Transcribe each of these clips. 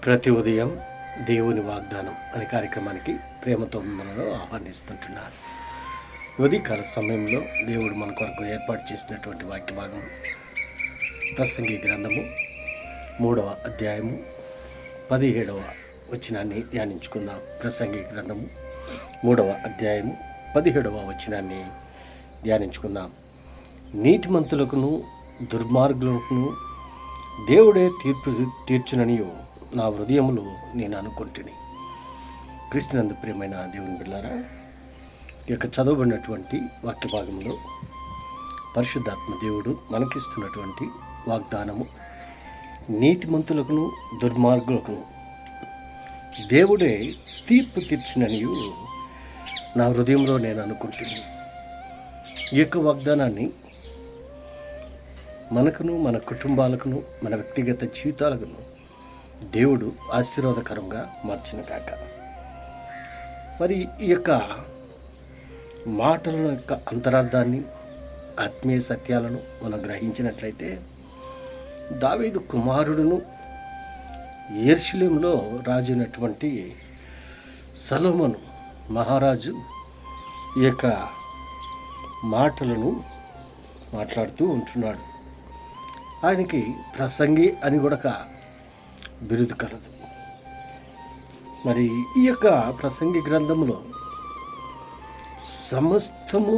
ప్రతి ఉదయం దేవుని వాగ్దానం అనే కార్యక్రమానికి ప్రేమతో మనలో ఆహ్వానిస్తుంటున్నారు. ఉదయకాల సమయంలో దేవుడు మన కొరకు ఏర్పాటు చేసినటువంటి వాక్య భాగం ప్రసంగి గ్రంథము 3వ అధ్యాయము 17వ వచనాన్ని ధ్యానించుకుందాం. ప్రసంగి గ్రంథము 3వ అధ్యాయము 17వ వచనాన్ని ధ్యానించుకుందాం. నీతిమంతులకును దుర్మార్గులకును దేవుడే తీర్పు తీర్చుననియు నా హృదయములో నేను అనుకుంటుని. క్రీస్తునందు ప్రియమైన దేవుని బిడ్డలారా, ఈ యొక్క చదవబడినటువంటి వాక్య భాగంలో పరిశుద్ధాత్మ దేవుడు మనకిస్తున్నటువంటి వాగ్దానము, నీతిమంతులకును దుర్మార్గులకును దేవుడే తీర్పు తీర్చుననియు నా హృదయంలో నేను అనుకుంటుని. ఈ యొక్క వాగ్దానాన్ని మనకును, మన కుటుంబాలకును, మన వ్యక్తిగత జీవితాలకును దేవుడు ఆశీర్వాదకరంగా మార్చిన కాక. మరి ఈ యొక్క మాటల యొక్క అంతరార్థాన్ని, ఆత్మీయ సత్యాలను మనం గ్రహించినట్లయితే, దావీదు కుమారుడును యెరూషలేములో రాజైనటువంటి సొలొమోను మహారాజు ఈ యొక్క మాటలను మాట్లాడుతూ ఉంటున్నాడు. ఆయనకి ప్రసంగి అని కూడా బిరుదు కలదు. మరి ఈ యొక్క ప్రసంగి గ్రంథంలో సమస్తము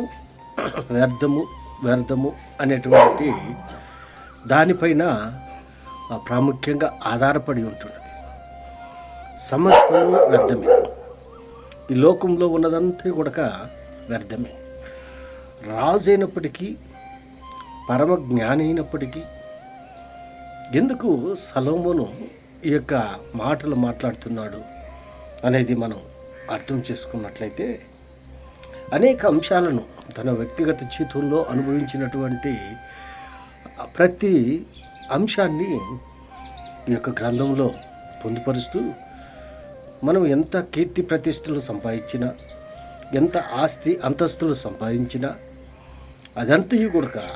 వ్యర్థము అనేటువంటి దానిపైన ప్రాముఖ్యంగా ఆధారపడి ఉంటున్నది. సమస్తము వ్యర్థమే, ఈ లోకంలో ఉన్నదంతా కూడా వ్యర్థమే. రాజు అయినప్పటికీ, పరమ జ్ఞాని అయినప్పటికీ, ఎందుకు సొలొమోను ఈ యొక్క మాటలు మాట్లాడుతున్నాడు అనేది మనం అర్థం చేసుకున్నట్లయితే, అనేక అంశాలను తన వ్యక్తిగత జీవితంలో అనుభవించినటువంటి ప్రతి అంశాన్ని ఈ యొక్క గ్రంథంలో పొందుపరుస్తూ, మనం ఎంత కీర్తి ప్రతిష్టలు సంపాదించినా, ఎంత ఆస్తి అంతస్తులు సంపాదించినా అదంతయు కూడా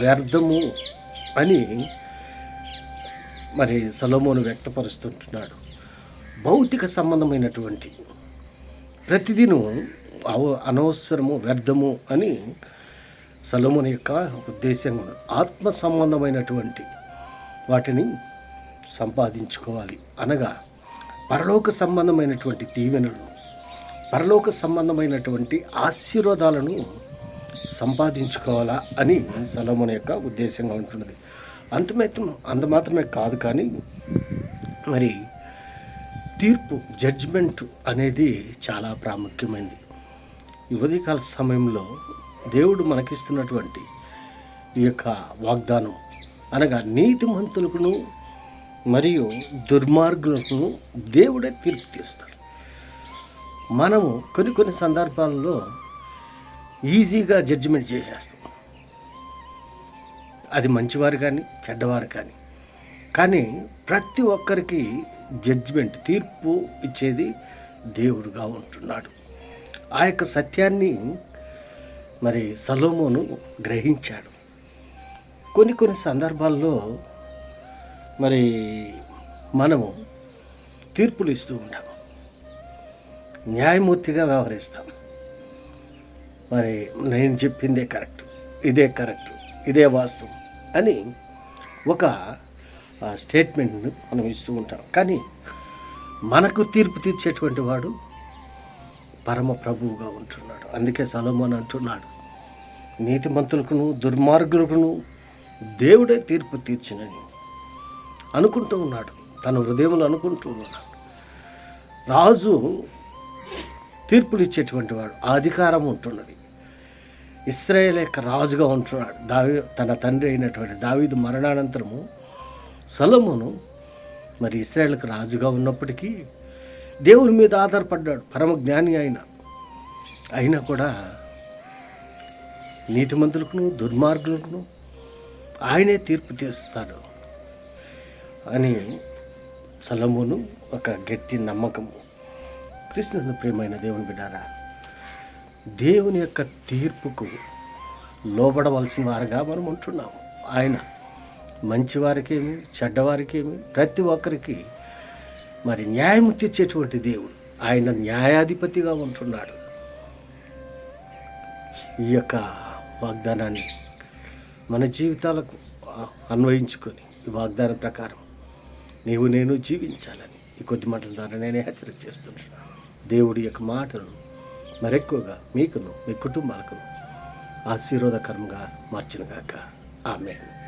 వ్యర్థము అని మరి సొలొమోను వ్యక్తపరుస్తుంటున్నాడు. భౌతిక సంబంధమైనటువంటి ప్రతిదిను అనవసరము, వ్యర్థము అని సొలొమోను యొక్క ఉద్దేశం. ఆత్మ సంబంధమైనటువంటి వాటిని సంపాదించుకోవాలి అనగా పరలోక సంబంధమైనటువంటి దీవెనలు, పరలోక సంబంధమైనటువంటి ఆశీర్వాదాలను సంపాదించుకోవాలా అని సొలొమోను యొక్క ఉద్దేశంగా ఉంటున్నది. అంత మాత్రమే కాదు, కానీ మరి తీర్పు, జడ్జ్మెంట్ అనేది చాలా ప్రాముఖ్యమైనది. ఈ ఉదయకాల సమయంలో దేవుడు మనకిస్తున్నటువంటి ఈ యొక్క వాగ్దానం అనగా నీతిమంతులకును మరియు దుర్మార్గులకు దేవుడే తీర్పు తీస్తాడు. మనము కొన్ని సందర్భాల్లో ఈజీగా జడ్జిమెంట్ చేసేస్తాం, అది మంచివారు కానీ చెడ్డవారు కానీ ప్రతి ఒక్కరికి జడ్జిమెంట్, తీర్పు ఇచ్చేది దేవుడుగా ఉంటున్నాడు. ఆ యొక్క సత్యాన్ని మరి సొలొమోను గ్రహించాడు. కొన్ని సందర్భాల్లో మరి మనము తీర్పులు ఇస్తూ ఉంటాము, న్యాయమూర్తిగా వ్యవహరిస్తాం. మరి నేను చెప్పిందే కరెక్ట్, ఇదే వాస్తవం అని ఒక స్టేట్మెంట్ను మనం ఇస్తూ ఉంటాం. కానీ మనకు తీర్పు తీర్చేటువంటి వాడు పరమ ప్రభువుగా ఉంటున్నాడు. అందుకే సొలొమోను అంటున్నాడు, నీతిమంతులకును దుర్మార్గులకును దేవుడే తీర్పు తీర్చునని అనుకుంటూ ఉన్నాడు, తన హృదయంలో అనుకుంటూ ఉన్నాడు. రాజు తీర్పులు ఇచ్చేటువంటి వాడు, ఆ అధికారం ఉంటున్నది. ఇశ్రాయేలు యొక్క రాజుగా ఉంటున్నాడు. తన తండ్రి అయినటువంటి దావీదు మరణానంతరము సొలొమోను మరి ఇశ్రాయేలుకు రాజుగా ఉన్నప్పటికీ దేవుని మీద ఆధారపడ్డాడు. పరమ జ్ఞాని అయినా కూడా నీతిమంతులకును దుర్మార్గులకును ఆయనే తీర్పు తీస్తాడు అని సొలొమోను ఒక గట్టి నమ్మకము. క్రీస్తునందు ప్రియమైన దేవుని బిడ్డారా, దేవుని యొక్క తీర్పుకు లోబడవలసిన వారుగా మనం ఉంటున్నాము. ఆయన మంచివారికేమి చెడ్డవారికేమి ప్రతి ఒక్కరికి మరి న్యాయం తీర్చేటువంటి దేవుడు, ఆయన న్యాయాధిపతిగా ఉంటున్నాడు. ఈ యొక్క వాగ్దానాన్ని మన జీవితాలకు అన్వయించుకొని ఈ వాగ్దానం ప్రకారం నీవు నేను జీవించాలని ఈ కొద్ది మాటల ద్వారా నేనే హెచ్చరిక చేస్తున్నాను. దేవుడి యొక్క మాటలు మరెక్కువగా మీకును మీ కుటుంబాలకు ఆశీర్వాదకరంగా మార్చునుగాక. ఆమేన్.